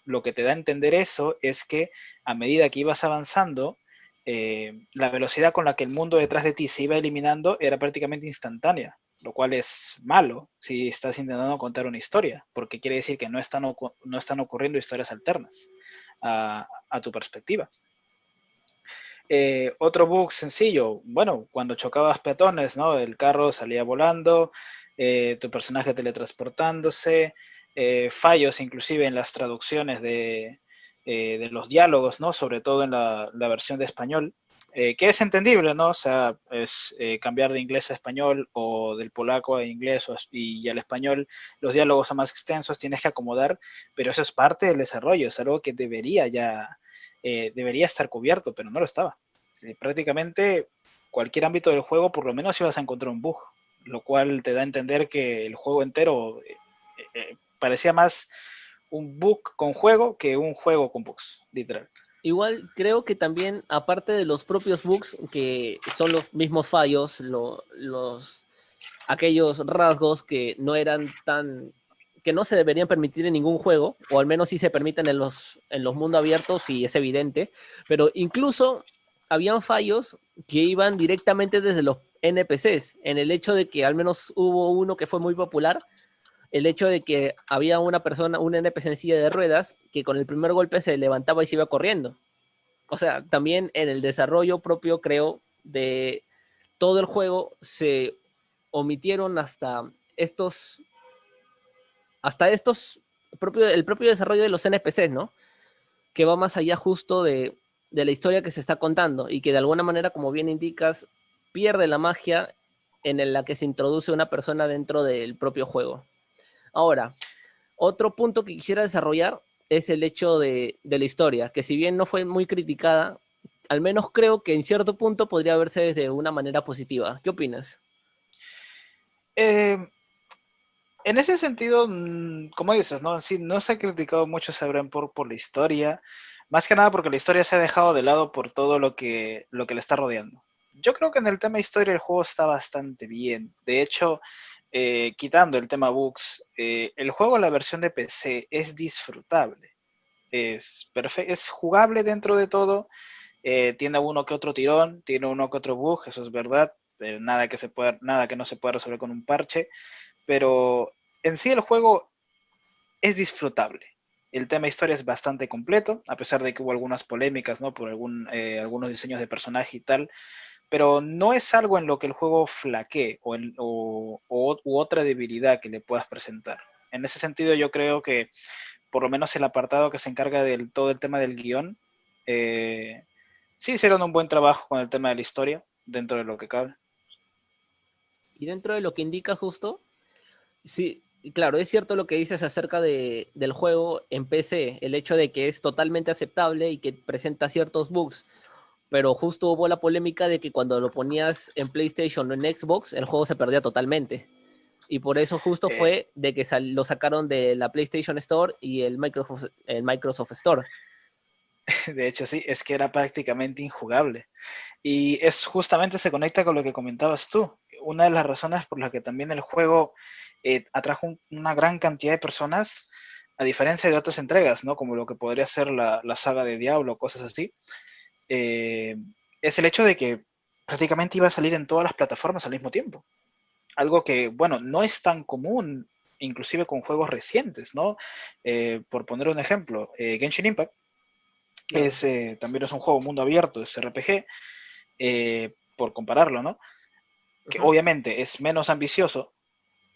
lo que te da a entender eso es que a medida que ibas avanzando, la velocidad con la que el mundo detrás de ti se iba eliminando era prácticamente instantánea, lo cual es malo si estás intentando contar una historia, porque quiere decir que no están ocurriendo historias alternas a tu perspectiva. Otro bug sencillo, bueno, cuando chocabas peatones, ¿no? El carro salía volando, tu personaje teletransportándose, fallos inclusive en las traducciones de los diálogos, ¿no? Sobre todo en la versión de español, que es entendible, ¿no? O sea, es cambiar de inglés a español o del polaco a inglés y al español, los diálogos son más extensos, tienes que acomodar, pero eso es parte del desarrollo, es algo que debería estar cubierto, pero no lo estaba. Sí, prácticamente cualquier ámbito del juego, por lo menos ibas a encontrar un bug, lo cual te da a entender que el juego entero parecía más un bug con juego que un juego con bugs, literal. Igual creo que también, aparte de los propios bugs, que son los mismos fallos, aquellos rasgos que no eran tan, que no se deberían permitir en ningún juego, o al menos sí se permiten en los mundos abiertos, y es evidente, pero incluso habían fallos que iban directamente desde los NPCs, en el hecho de que al menos hubo uno que fue muy popular, el hecho de que había una persona, un NPC en silla de ruedas, que con el primer golpe se levantaba y se iba corriendo. O sea, también en el desarrollo propio, creo, de todo el juego se omitieron hasta estos hasta el propio desarrollo de los NPCs, ¿no? Que va más allá justo de la historia que se está contando y que de alguna manera, como bien indicas, pierde la magia en la que se introduce una persona dentro del propio juego. Ahora, otro punto que quisiera desarrollar es el hecho de la historia, que si bien no fue muy criticada, al menos creo que en cierto punto podría verse desde una manera positiva. ¿Qué opinas? Eh, en ese sentido, como dices, ¿no? Sí, no se ha criticado mucho Cyberpunk por la historia, más que nada porque la historia se ha dejado de lado por todo lo que le está rodeando. Yo creo que en el tema historia el juego está bastante bien. De hecho, quitando el tema bugs, el juego en la versión de PC es disfrutable. Es jugable dentro de todo. Tiene uno que otro tirón, tiene uno que otro bug, eso es verdad. Nada que no se pueda resolver con un parche, pero en sí el juego es disfrutable. El tema historia es bastante completo, a pesar de que hubo algunas polémicas, ¿no? Por algunos diseños de personaje y tal, pero no es algo en lo que el juego flaquee u otra debilidad que le puedas presentar. En ese sentido, yo creo que por lo menos el apartado que se encarga de todo el tema del guión, sí hicieron un buen trabajo con el tema de la historia, dentro de lo que cabe. Y dentro de lo que indica justo, sí, claro, es cierto lo que dices acerca del juego en PC, el hecho de que es totalmente aceptable y que presenta ciertos bugs, pero justo hubo la polémica de que cuando lo ponías en PlayStation o en Xbox, el juego se perdía totalmente. Y por eso justo Eh, fue de que lo sacaron de la PlayStation Store y el Microsoft Store. de hecho, sí, es que era prácticamente injugable. Y es justamente se conecta con lo que comentabas tú. Una de las razones por las que también el juego atrajo una gran cantidad de personas, a diferencia de otras entregas, ¿no? Como lo que podría ser la saga de Diablo, cosas así, eh, es el hecho de que prácticamente iba a salir en todas las plataformas al mismo tiempo. Algo que, bueno, no es tan común, inclusive con juegos recientes, ¿no? Por poner un ejemplo, Genshin Impact Claro. también es un juego mundo abierto, es RPG, por compararlo, ¿no? Que Ujú. obviamente es menos ambicioso,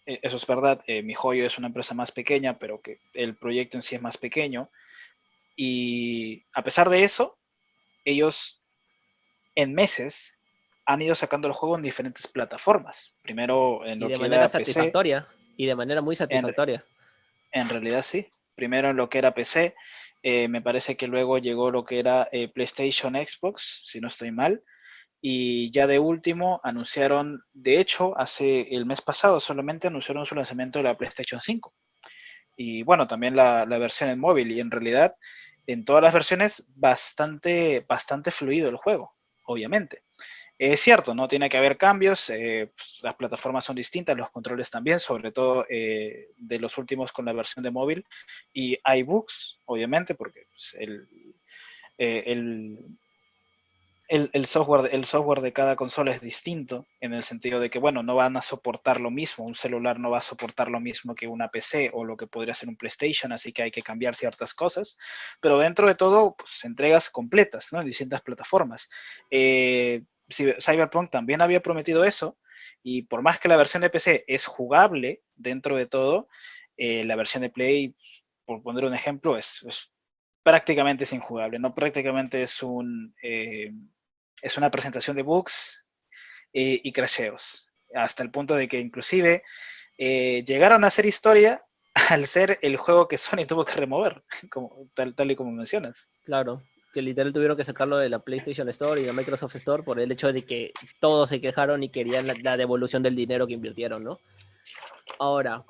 eso es verdad, MiHoYo es una empresa más pequeña, pero que el proyecto en sí es más pequeño, y a pesar de eso, ellos en meses han ido sacando el juego en diferentes plataformas. Primero en Y lo de que manera era PC, satisfactoria, y de manera muy en, satisfactoria. en realidad sí. Primero en lo que era PC, me parece que luego llegó lo que era PlayStation, Xbox, si no estoy mal, y ya de último anunciaron, de hecho, hace el mes pasado solamente anunciaron su lanzamiento de la PlayStation 5. Y bueno, también la versión en móvil. Y en realidad, en todas las versiones, bastante fluido el juego, obviamente. Es cierto, no tiene que haber cambios, pues, las plataformas son distintas, los controles también, sobre todo de los últimos con la versión de móvil. Y hay bugs, obviamente, porque pues, eh, el, el software de cada consola es distinto, en el sentido de que, bueno, no van a soportar lo mismo, un celular no va a soportar lo mismo que una PC o lo que podría ser un PlayStation, así que hay que cambiar ciertas cosas, pero dentro de todo, pues entregas completas, ¿no? En distintas plataformas. Cyberpunk también había prometido eso, y por más que la versión de PC es jugable dentro de todo, la versión de Play, por poner un ejemplo, es prácticamente es injugable, ¿no? Prácticamente es una presentación de bugs y crasheos, hasta el punto de que inclusive llegaron a hacer historia al ser el juego que Sony tuvo que remover, tal y como mencionas. Claro, que literal tuvieron que sacarlo de la PlayStation Store y la Microsoft Store por el hecho de que todos se quejaron y querían la devolución del dinero que invirtieron, ¿no? Ahora,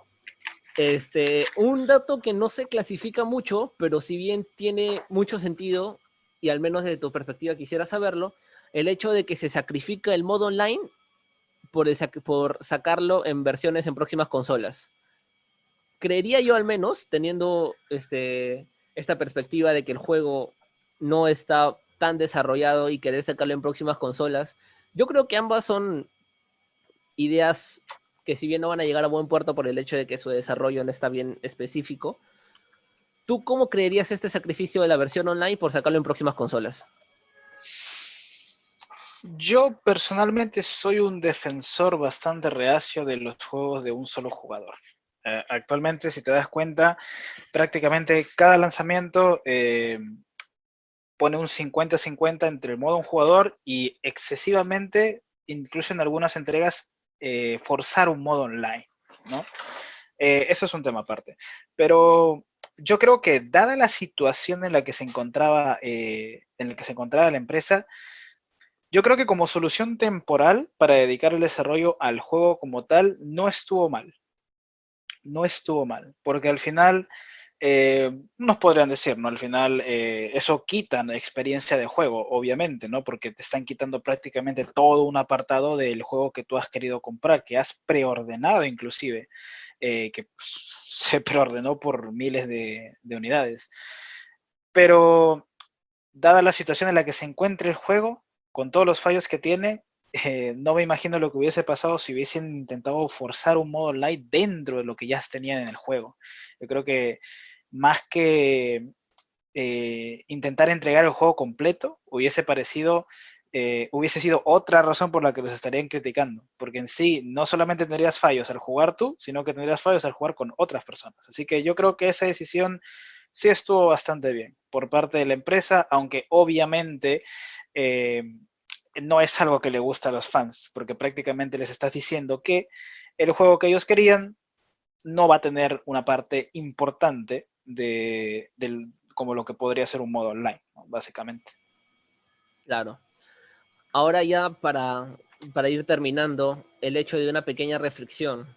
un dato que no se clasifica mucho, pero si bien tiene mucho sentido, y al menos desde tu perspectiva quisiera saberlo, el hecho de que se sacrifica el modo online por sacarlo en versiones en próximas consolas. Creería yo al menos, teniendo esta perspectiva de que el juego no está tan desarrollado y querer sacarlo en próximas consolas, yo creo que ambas son ideas que si bien no van a llegar a buen puerto por el hecho de que su desarrollo no está bien específico, ¿tú cómo creerías este sacrificio de la versión online por sacarlo en próximas consolas? Yo personalmente soy un defensor bastante reacio de los juegos de un solo jugador. Actualmente, si te das cuenta, prácticamente cada lanzamiento pone un 50-50 entre el modo un jugador y excesivamente, incluso en algunas entregas, forzar un modo online, ¿no? Eso es un tema aparte. Pero yo creo que dada la situación en la que se encontraba, la empresa, yo creo que como solución temporal para dedicar el desarrollo al juego como tal, no estuvo mal. No estuvo mal, porque al final, nos podrían decir, ¿no? Al final, eso quita experiencia de juego, obviamente, ¿no? Porque te están quitando prácticamente todo un apartado del juego que tú has querido comprar, que has preordenado inclusive, que pues, se preordenó por miles de unidades. Pero dada la situación en la que se encuentra el juego, con todos los fallos que tiene, no me imagino lo que hubiese pasado si hubiesen intentado forzar un modo online dentro de lo que ya tenían en el juego. Yo creo que más que intentar entregar el juego completo, hubiese sido otra razón por la que los estarían criticando, porque en sí no solamente tendrías fallos al jugar tú, sino que tendrías fallos al jugar con otras personas. Así que yo creo que esa decisión sí estuvo bastante bien por parte de la empresa, aunque obviamente eh, no es algo que le gusta a los fans, porque prácticamente les estás diciendo que el juego que ellos querían no va a tener una parte importante como lo que podría ser un modo online, ¿no? Básicamente. Claro. Ahora ya para ir terminando, el hecho de una pequeña reflexión.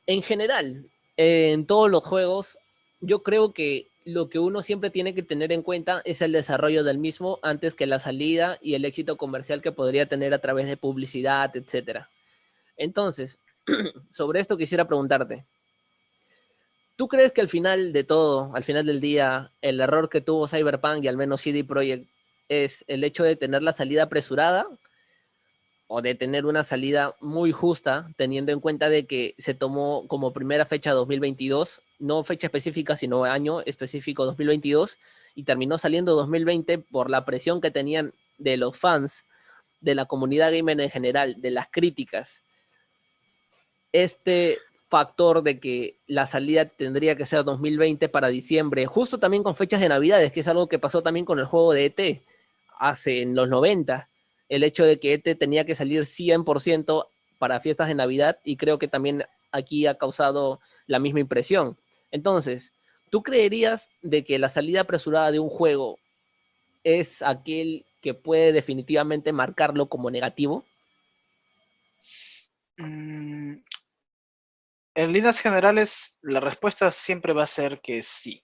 En general, en todos los juegos, yo creo que lo que uno siempre tiene que tener en cuenta es el desarrollo del mismo antes que la salida y el éxito comercial que podría tener a través de publicidad, etcétera. Entonces, sobre esto quisiera preguntarte, ¿tú crees que al final de todo, al final del día, el error que tuvo Cyberpunk y al menos CD Projekt es el hecho de tener la salida apresurada o de tener una salida muy justa, teniendo en cuenta de que se tomó como primera fecha 2022, no fecha específica, sino año específico 2022, y terminó saliendo 2020 por la presión que tenían de los fans, de la comunidad gamer en general, de las críticas? Este factor de que la salida tendría que ser 2020 para diciembre, justo también con fechas de Navidades, que es algo que pasó también con el juego de ET hace en los 90, el hecho de que ET tenía que salir 100% para fiestas de Navidad, y creo que también aquí ha causado la misma impresión. Entonces, ¿tú creerías de que la salida apresurada de un juego es aquel que puede definitivamente marcarlo como negativo? Mm, en líneas generales, la respuesta siempre va a ser que sí.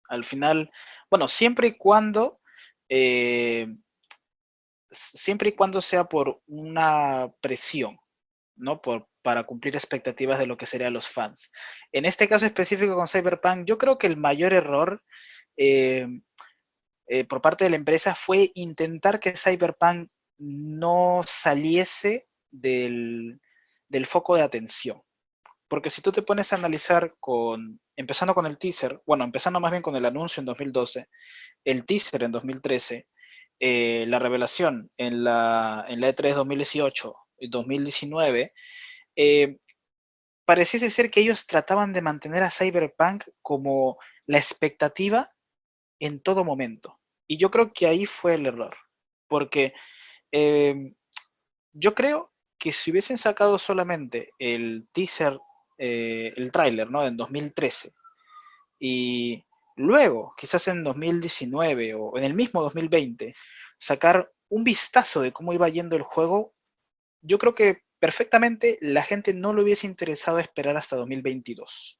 Al final, bueno, eh, siempre y cuando sea por una presión, ¿no? Para cumplir expectativas de lo que serían los fans. En este caso específico con Cyberpunk, yo creo que el mayor error eh, por parte de la empresa fue intentar que Cyberpunk no saliese del foco de atención. Porque si tú te pones a analizar empezando con el teaser, bueno, empezando más bien con el anuncio en 2012, el teaser en 2013, la revelación en la E3 2018 y 2019, eh, pareciese ser que ellos trataban de mantener a Cyberpunk como la expectativa en todo momento. Y yo creo que ahí fue el error, porque eh, yo creo que si hubiesen sacado solamente el teaser, el tráiler, ¿no? En 2013, y luego, quizás en 2019 o en el mismo 2020, sacar un vistazo de cómo iba yendo el juego, yo creo que perfectamente la gente no le hubiese interesado esperar hasta 2022.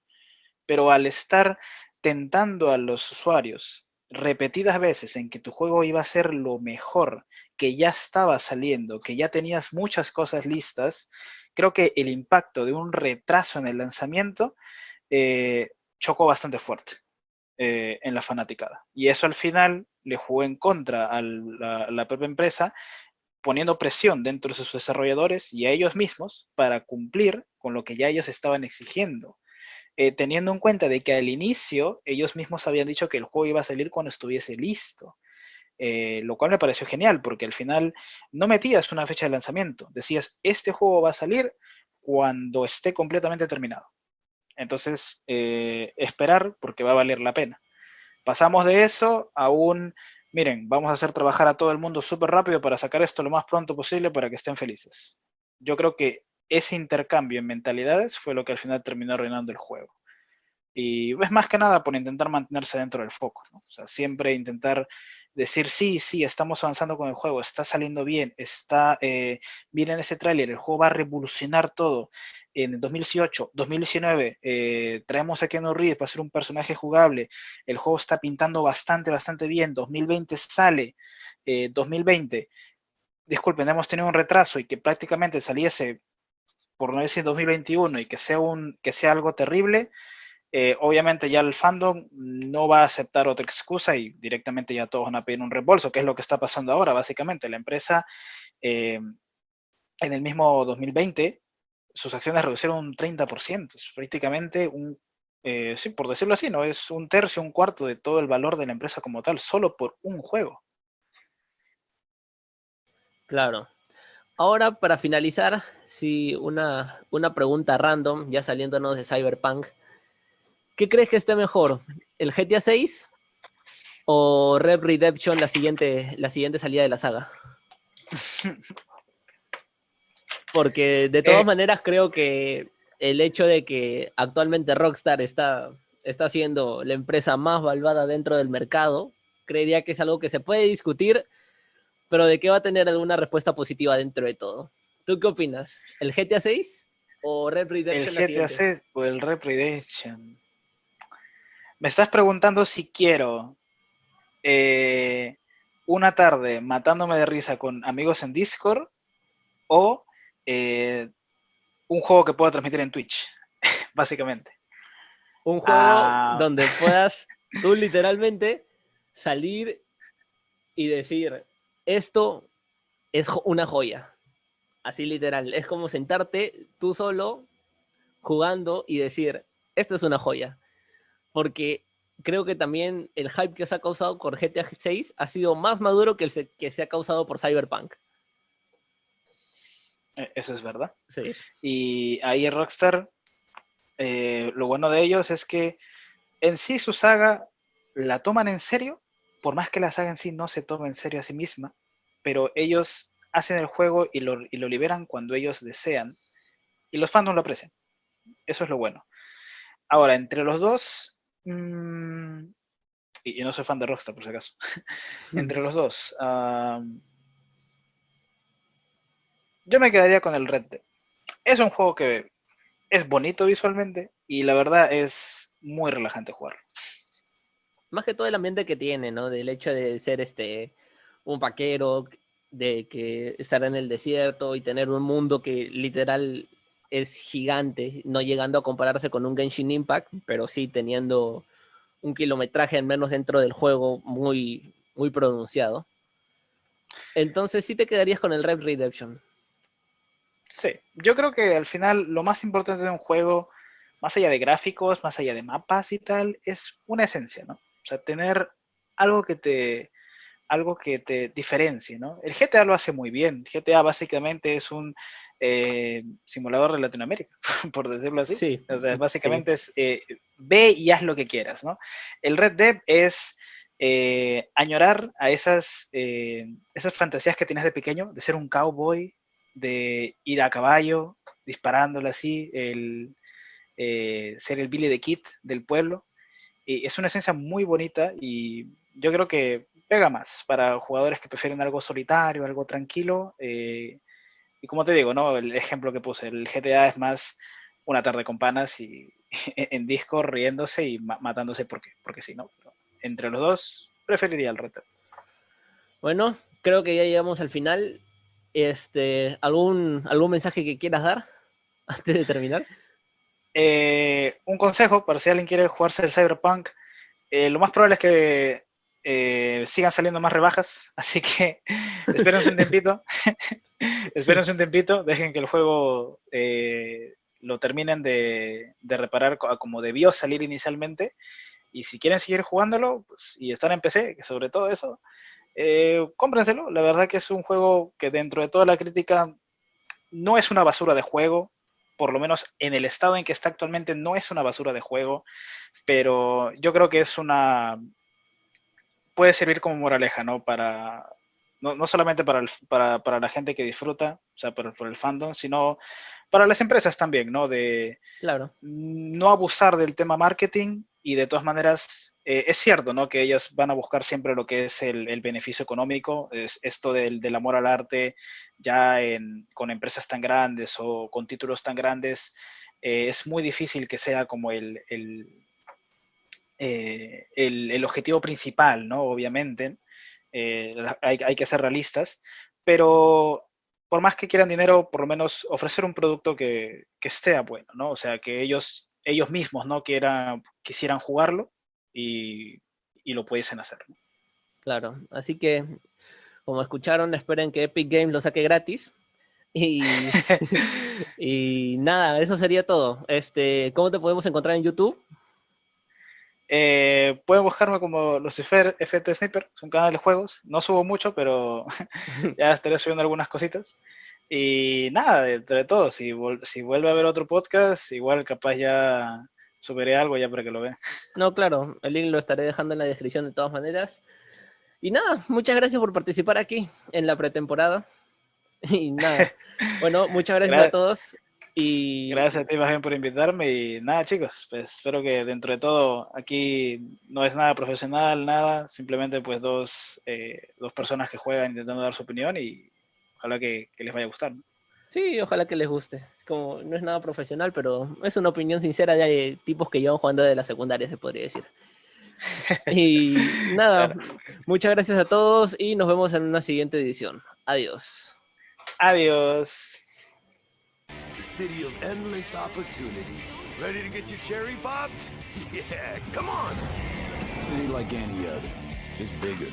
Pero al estar tentando a los usuarios repetidas veces en que tu juego iba a ser lo mejor, que ya estaba saliendo, que ya tenías muchas cosas listas, creo que el impacto de un retraso en el lanzamiento chocó bastante fuerte en la fanaticada. Y eso al final le jugó en contra a la propia empresa, poniendo presión dentro de sus desarrolladores y a ellos mismos para cumplir con lo que ya ellos estaban exigiendo. Teniendo en cuenta de que al inicio ellos mismos habían dicho que el juego iba a salir cuando estuviese listo, lo cual me pareció genial porque al final no metías una fecha de lanzamiento, decías, este juego va a salir cuando esté completamente terminado. Entonces, esperar porque va a valer la pena. Pasamos de eso a un, miren, vamos a hacer trabajar a todo el mundo súper rápido para sacar esto lo más pronto posible para que estén felices. Yo creo que ese intercambio en mentalidades fue lo que al final terminó arruinando el juego. Y es más que nada por intentar mantenerse dentro del foco, ¿no? O sea, siempre intentar decir, sí, sí, estamos avanzando con el juego, está saliendo bien, miren ese tráiler, el juego va a revolucionar todo. En 2018, 2019, traemos a Keanu Reeves para ser un personaje jugable, el juego está pintando bastante, bastante bien, 2020 sale, 2020, disculpen, hemos tenido un retraso y que prácticamente saliese, por no decir 2021, y que sea algo terrible. Obviamente ya el fandom no va a aceptar otra excusa y directamente ya todos van a pedir un reembolso, que es lo que está pasando ahora, básicamente. La empresa en el mismo 2020, sus acciones reducieron un 30%, es prácticamente sí, por decirlo así, ¿no? Es un tercio, un cuarto de todo el valor de la empresa como tal, solo por un juego. Claro. Ahora, para finalizar, sí, una pregunta random, ya saliéndonos de Cyberpunk. ¿Qué crees que esté mejor? ¿El GTA 6 o Red Redemption, la siguiente salida de la saga? Porque de todas Eh, maneras creo que el hecho de que actualmente Rockstar está siendo la empresa más malvada dentro del mercado, creería que es algo que se puede discutir, pero de que va a tener alguna respuesta positiva dentro de todo. ¿Tú qué opinas? ¿El GTA 6 o Red el Redemption la GTA siguiente? 6 o el Red Redemption. Me estás preguntando si quiero eh, una tarde matándome de risa con amigos en Discord o eh, un juego que pueda transmitir en Twitch, básicamente. Un juego Ah, donde puedas tú literalmente salir y decir, esto es una joya. Así literal. Es como sentarte tú solo jugando y decir, esto es una joya. Porque creo que también el hype que se ha causado por GTA 6 ha sido más maduro que el que se ha causado por Cyberpunk. eso es verdad. Sí. Y ahí Rockstar, lo bueno de ellos es que en sí su saga la toman en serio, por más que la saga en sí no se tome en serio a sí misma, pero ellos hacen el juego y lo liberan cuando ellos desean y los fans lo aprecian. Eso es lo bueno. Ahora, entre los dos, y no soy fan de Rockstar por si acaso, entre los dos, yo me quedaría con el Red Dead. Es un juego que es bonito visualmente y la verdad es muy relajante jugar. Más que todo el ambiente que tiene, ¿no? Del hecho de ser un vaquero, de que estar en el desierto y tener un mundo que literal es gigante, no llegando a compararse con un Genshin Impact, pero sí teniendo un kilometraje al menos dentro del juego muy, muy pronunciado. Entonces sí te quedarías con el Red Redemption. Sí, yo creo que al final lo más importante de un juego, más allá de gráficos, más allá de mapas y tal, es una esencia, ¿no? O sea, tener algo algo que te diferencie, ¿no? El GTA lo hace muy bien. GTA básicamente es un simulador de Latinoamérica, por decirlo así. Sí, O sea, sí. básicamente es ve y haz lo que quieras, ¿no? El Red Dead es añorar a esas fantasías que tienes de pequeño, de ser un cowboy, de ir a caballo, disparándole así, ser el Billy the Kid del pueblo. Y es una esencia muy bonita y yo creo que pega más para jugadores que prefieren algo solitario, algo tranquilo. Y como te digo, ¿no? El ejemplo que puse, el GTA es más una tarde con panas y en disco riéndose y matándose porque sí, ¿no? Pero entre los dos, preferiría el Red Dead. Bueno, creo que ya llegamos al final. ¿Algún mensaje que quieras dar antes de terminar? Un consejo para si alguien quiere jugarse el Cyberpunk, lo más probable es que sigan saliendo más rebajas, así que espérense un tiempito, espérense un tiempito, dejen que el juego lo terminen de reparar como debió salir inicialmente, y si quieren seguir jugándolo pues, y están en PC, que sobre todo eso, cómprenselo. La verdad que es un juego que dentro de toda la crítica no es una basura de juego, por lo menos en el estado en que está actualmente, no es una basura de juego, pero yo creo que puede servir como moraleja, ¿no? No solamente para la gente que disfruta, o sea, por el fandom, sino para las empresas también, ¿no? De Claro, no abusar del tema marketing y de todas maneras, es cierto, ¿no? Que ellas van a buscar siempre lo que es el beneficio económico, es esto del amor al arte, ya con empresas tan grandes o con títulos tan grandes, es muy difícil que sea como el objetivo principal, ¿no? Obviamente, hay que ser realistas, pero por más que quieran dinero, por lo menos ofrecer un producto que esté bueno, ¿no? O sea, que ellos mismos, ¿no? Quisieran jugarlo y lo pudiesen hacer, ¿no? claro. Así que, como escucharon, esperen que Epic Games lo saque gratis. Y, y nada, eso sería todo. ¿Cómo te podemos encontrar en YouTube? Pueden buscarme como Lucifer FT Sniper, es un canal de juegos. No subo mucho, pero ya estaré subiendo algunas cositas. Y nada, entre todo, si vuelve a haber otro podcast, igual capaz ya subiré algo ya para que lo vean. No, claro, el link lo estaré dejando en la descripción de todas maneras. Y nada, muchas gracias por participar aquí en la pretemporada. Y nada, bueno, muchas gracias a Gra- todos. Y Gracias a ti, más bien, por invitarme. Y nada, chicos, pues espero que dentro de todo aquí no es nada profesional, nada. Simplemente pues dos personas que juegan intentando dar su opinión y ojalá que les vaya a gustar, ¿no? sí, ojalá que les guste. Como no es nada profesional, pero es una opinión sincera de tipos que llevan jugando de la secundaria, se podría decir. Y nada, Claro. muchas gracias a todos y nos vemos en una siguiente edición. Adiós. Adiós. The city of endless opportunity. Ready to get your cherry popped? Yeah, come on. City like any other, just bigger.